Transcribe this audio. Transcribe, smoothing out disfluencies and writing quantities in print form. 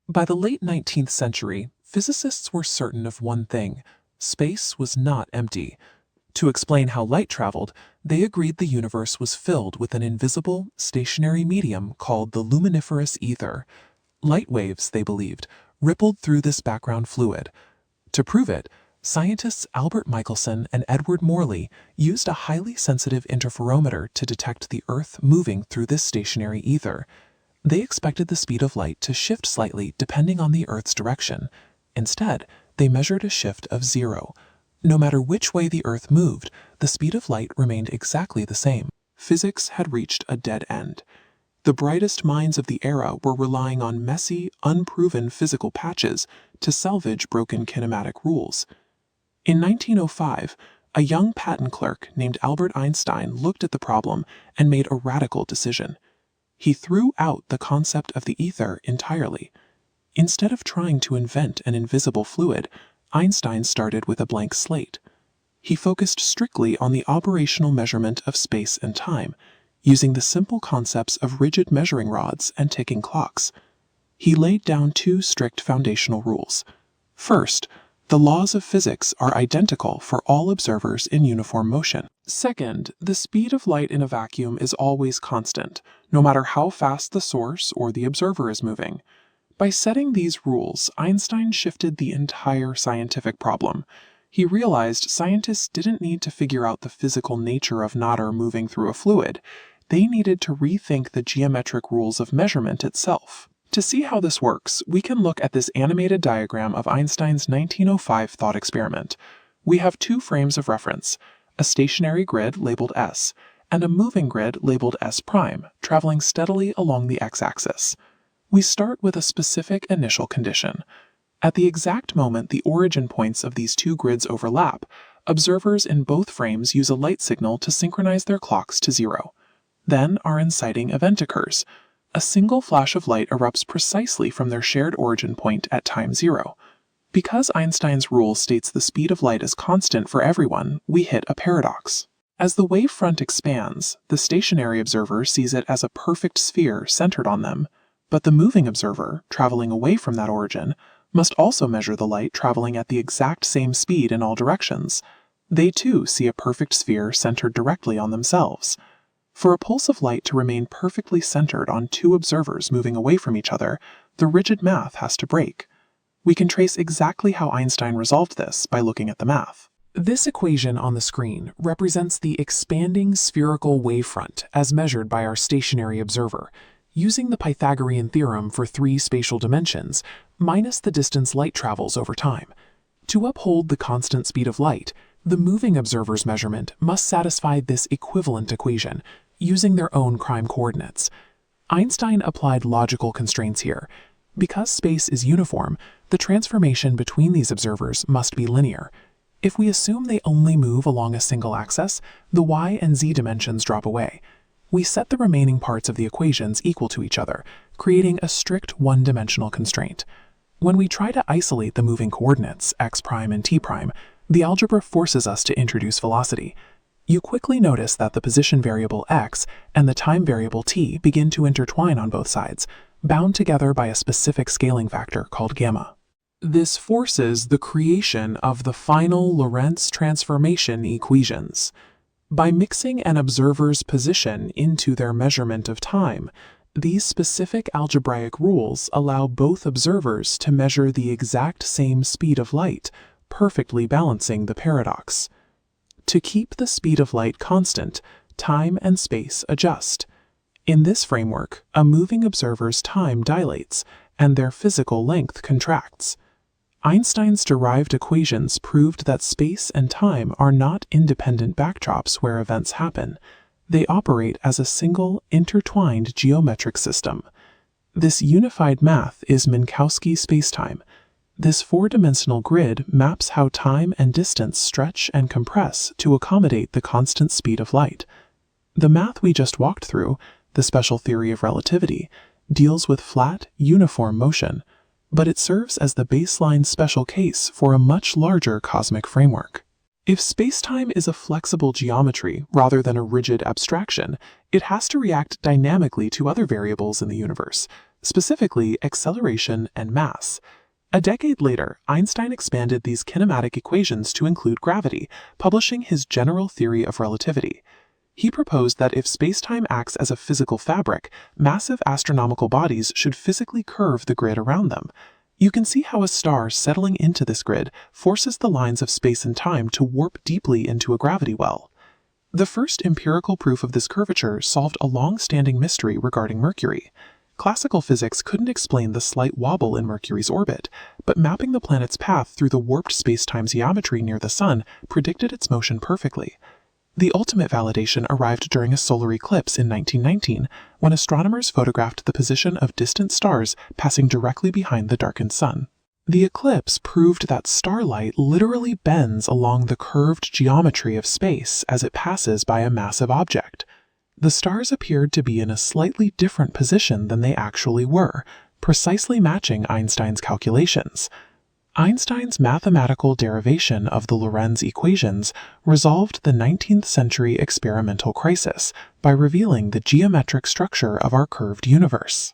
By the late 19th century, physicists were certain of one thing: space was not empty. To explain how light traveled, they agreed the universe was filled with an invisible, stationary medium called the luminiferous ether. Light waves, they believed, rippled through this background fluid. To prove it, scientists Albert Michelson and Edward Morley used a highly sensitive interferometer to detect the Earth moving through this stationary ether. They expected the speed of light to shift slightly depending on the Earth's direction. Instead, they measured a shift of 0. No matter which way the Earth moved, the speed of light remained exactly the same. Physics had reached a dead end. The brightest minds of the era were relying on messy, unproven physical patches to salvage broken kinematic rules. In 1905, a young patent clerk named Albert Einstein looked at the problem and made a radical decision. He threw out the concept of the ether entirely. Instead of trying to invent an invisible fluid, Einstein started with a blank slate. He focused strictly on the operational measurement of space and time, using the simple concepts of rigid measuring rods and ticking clocks. He laid down two strict foundational rules. First, the laws of physics are identical for all observers in uniform motion. Second, the speed of light in a vacuum is always constant, no matter how fast the source or the observer is moving. By setting these rules, Einstein shifted the entire scientific problem. He realized scientists didn't need to figure out the physical nature of matter moving through a fluid. They needed to rethink the geometric rules of measurement itself. To see how this works, we can look at this animated diagram of Einstein's 1905 thought experiment. We have two frames of reference: a stationary grid labeled S, and a moving grid labeled S', traveling steadily along the x-axis. We start with a specific initial condition. At the exact moment the origin points of these two grids overlap, observers in both frames use a light signal to synchronize their clocks to 0. Then our inciting event occurs. A single flash of light erupts precisely from their shared origin point at time 0. Because Einstein's rule states the speed of light is constant for everyone, we hit a paradox. As the wavefront expands, the stationary observer sees it as a perfect sphere centered on them, but the moving observer, traveling away from that origin, must also measure the light traveling at the exact same speed in all directions. They too see a perfect sphere centered directly on themselves. For a pulse of light to remain perfectly centered on two observers moving away from each other, the rigid math has to break. We can trace exactly how Einstein resolved this by looking at the math. This equation on the screen represents the expanding spherical wavefront as measured by our stationary observer, using the Pythagorean theorem for 3 spatial dimensions, minus the distance light travels over time. To uphold the constant speed of light, the moving observer's measurement must satisfy this equivalent equation, using their own prime coordinates. Einstein applied logical constraints here. Because space is uniform, the transformation between these observers must be linear. If we assume they only move along a single axis, the y and z dimensions drop away. We set the remaining parts of the equations equal to each other, creating a strict one-dimensional constraint. When we try to isolate the moving coordinates, x' and t', the algebra forces us to introduce velocity. You quickly notice that the position variable x and the time variable t begin to intertwine on both sides, bound together by a specific scaling factor called gamma. This forces the creation of the final Lorentz transformation equations. By mixing an observer's position into their measurement of time, these specific algebraic rules allow both observers to measure the exact same speed of light, perfectly balancing the paradox. To keep the speed of light constant, time and space adjust. In this framework, a moving observer's time dilates, and their physical length contracts. Einstein's derived equations proved that space and time are not independent backdrops where events happen. They operate as a single, intertwined geometric system. This unified math is Minkowski spacetime. This four-dimensional grid maps how time and distance stretch and compress to accommodate the constant speed of light. The math we just walked through, the special theory of relativity, deals with flat, uniform motion, but it serves as the baseline special case for a much larger cosmic framework. If spacetime is a flexible geometry rather than a rigid abstraction, it has to react dynamically to other variables in the universe, specifically acceleration and mass. A decade later, Einstein expanded these kinematic equations to include gravity, publishing his general theory of relativity. He proposed that if spacetime acts as a physical fabric, massive astronomical bodies should physically curve the grid around them. You can see how a star settling into this grid forces the lines of space and time to warp deeply into a gravity well. The first empirical proof of this curvature solved a long-standing mystery regarding Mercury. Classical physics couldn't explain the slight wobble in Mercury's orbit, but mapping the planet's path through the warped space-time geometry near the Sun predicted its motion perfectly. The ultimate validation arrived during a solar eclipse in 1919, when astronomers photographed the position of distant stars passing directly behind the darkened Sun. The eclipse proved that starlight literally bends along the curved geometry of space as it passes by a massive object. The stars appeared to be in a slightly different position than they actually were, precisely matching Einstein's calculations. Einstein's mathematical derivation of the Lorentz equations resolved the 19th century experimental crisis by revealing the geometric structure of our curved universe.